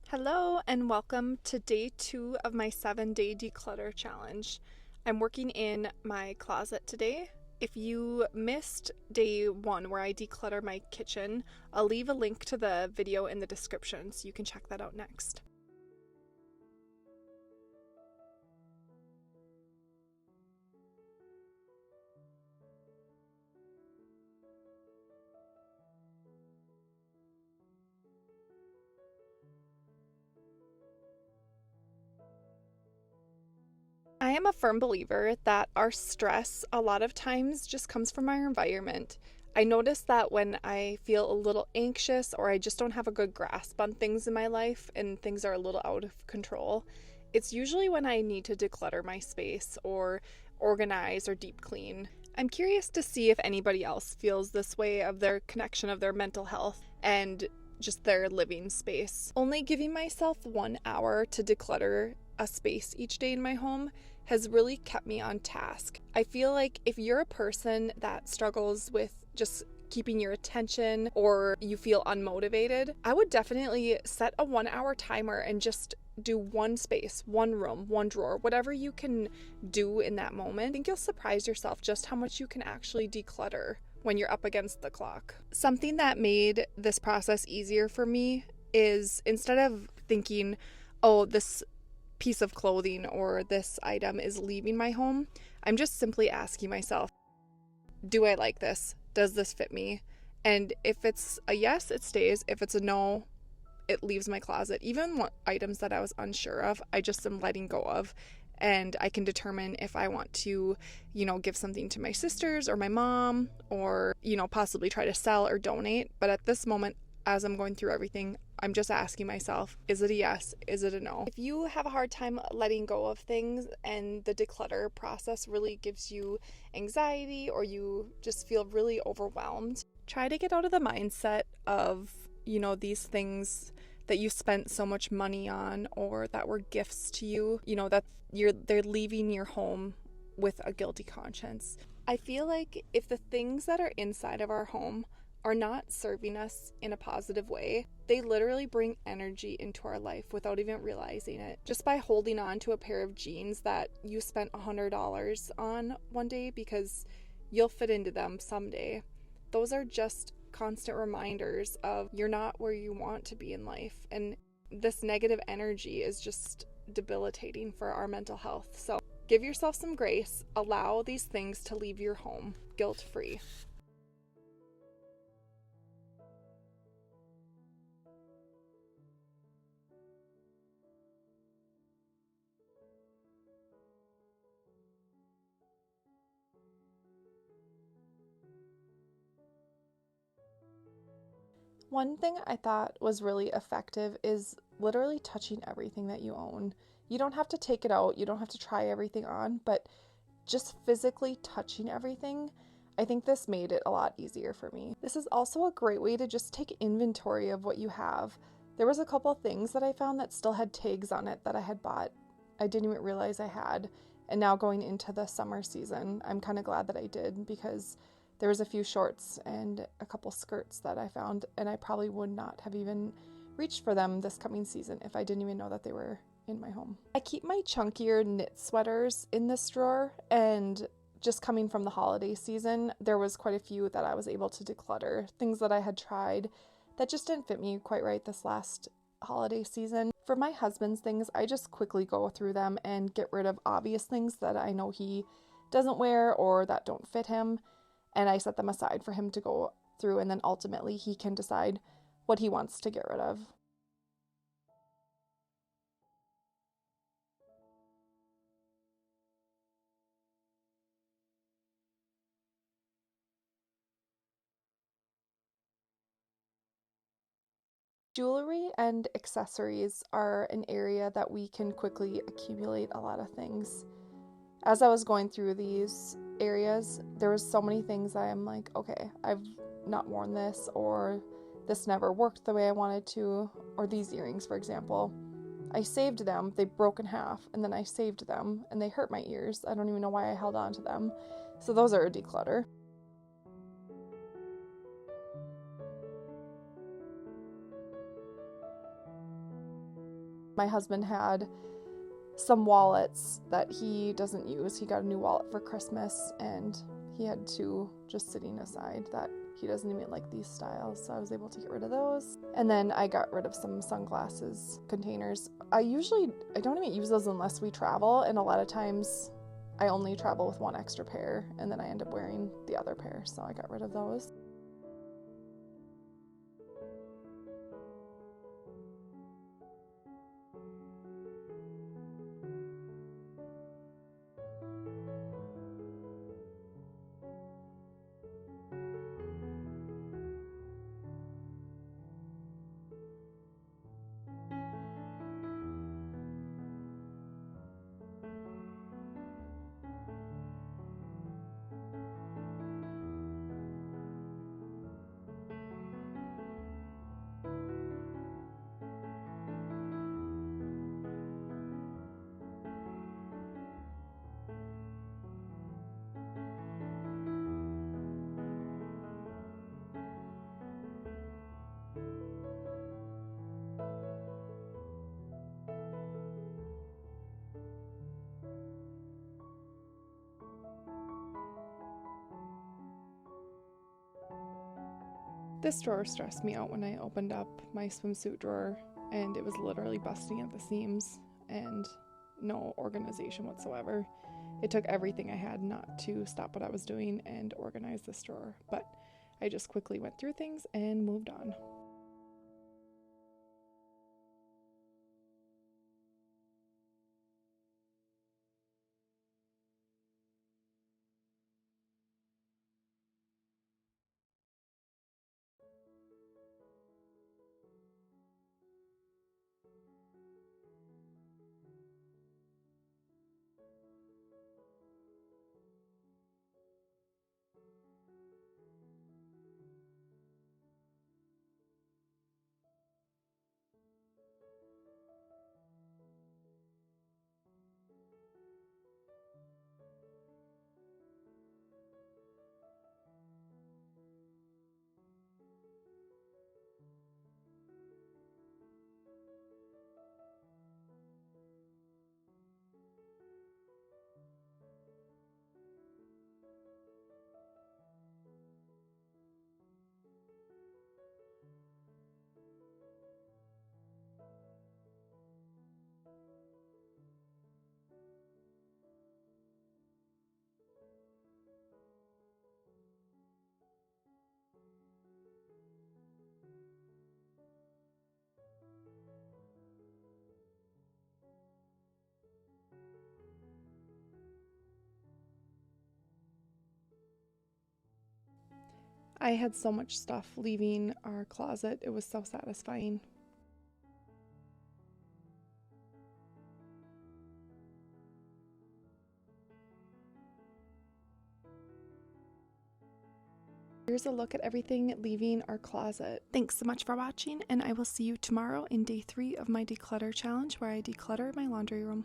Hello and welcome to day 2 of my 7-day declutter challenge. I'm working in my closet today. If you missed day 1 where I declutter my kitchen, I'll leave a link to the video in the description so you can check that out next. I am a firm believer that our stress a lot of times just comes from our environment. I notice that when I feel a little anxious or I just don't have a good grasp on things in my life and things are a little out of control, it's usually when I need to declutter my space or organize or deep clean. I'm curious to see if anybody else feels this way of their connection of their mental health and just their living space. Only giving myself 1 hour to declutter a space each day in my home has really kept me on task. I feel like if you're a person that struggles with just keeping your attention or you feel unmotivated, I would definitely set a 1 hour timer and just do one space, one room, one drawer, whatever you can do in that moment. I think you'll surprise yourself just how much you can actually declutter when you're up against the clock. Something that made this process easier for me is instead of thinking, oh, this piece of clothing or this item is leaving my home, I'm just simply asking myself, do I like this? Does this fit me? And if it's a yes, it stays. If it's a no, it leaves my closet. Even items that I was unsure of, I just am letting go of. And I can determine if I want to, give something to my sisters or my mom or, possibly try to sell or donate. But at this moment, as I'm going through everything, I'm just asking myself, is it a yes? Is it a no? If you have a hard time letting go of things and the declutter process really gives you anxiety or you just feel really overwhelmed, try to get out of the mindset of, these things that you spent so much money on or that were gifts to you, that they're leaving your home with a guilty conscience. I feel like if the things that are inside of our home are not serving us in a positive way, they literally bring energy into our life without even realizing it. Just by holding on to a pair of jeans that you spent $100 on one day because you'll fit into them someday, those are just constant reminders of you're not where you want to be in life. And this negative energy is just debilitating for our mental health. So give yourself some grace. Allow these things to leave your home guilt-free. One thing I thought was really effective is literally touching everything that you own. You don't have to take it out, you don't have to try everything on, but just physically touching everything, I think this made it a lot easier for me. This is also a great way to just take inventory of what you have. There was a couple things that I found that still had tags on it that I had bought. I didn't even realize I had. And now going into the summer season, I'm kind of glad that I did because there was a few shorts and a couple skirts that I found, and I probably would not have even reached for them this coming season if I didn't even know that they were in my home. I keep my chunkier knit sweaters in this drawer, and just coming from the holiday season, there was quite a few that I was able to declutter. Things that I had tried that just didn't fit me quite right this last holiday season. For my husband's things, I just quickly go through them and get rid of obvious things that I know he doesn't wear or that don't fit him. And I set them aside for him to go through, and then ultimately he can decide what he wants to get rid of. Jewelry and accessories are an area that we can quickly accumulate a lot of things. As I was going through these areas, there was so many things I'm like, okay, I've not worn this, or this never worked the way I wanted to, or these earrings, for example. I saved them, they broke in half, and then I saved them, and they hurt my ears. I don't even know why I held on to them. So those are a declutter. My husband had some wallets that he doesn't use. He got a new wallet for Christmas, and he had two just sitting aside that he doesn't even like these styles, so I was able to get rid of those. And then I got rid of some sunglasses containers. I don't even use those unless we travel, and a lot of times I only travel with one extra pair, and then I end up wearing the other pair, so I got rid of those. This drawer stressed me out when I opened up my swimsuit drawer, and it was literally busting at the seams and no organization whatsoever. It took everything I had not to stop what I was doing and organize this drawer, but I just quickly went through things and moved on. I had so much stuff leaving our closet. It was so satisfying. Here's a look at everything leaving our closet. Thanks so much for watching, and I will see you tomorrow in day 3 of my declutter challenge, where I declutter my laundry room.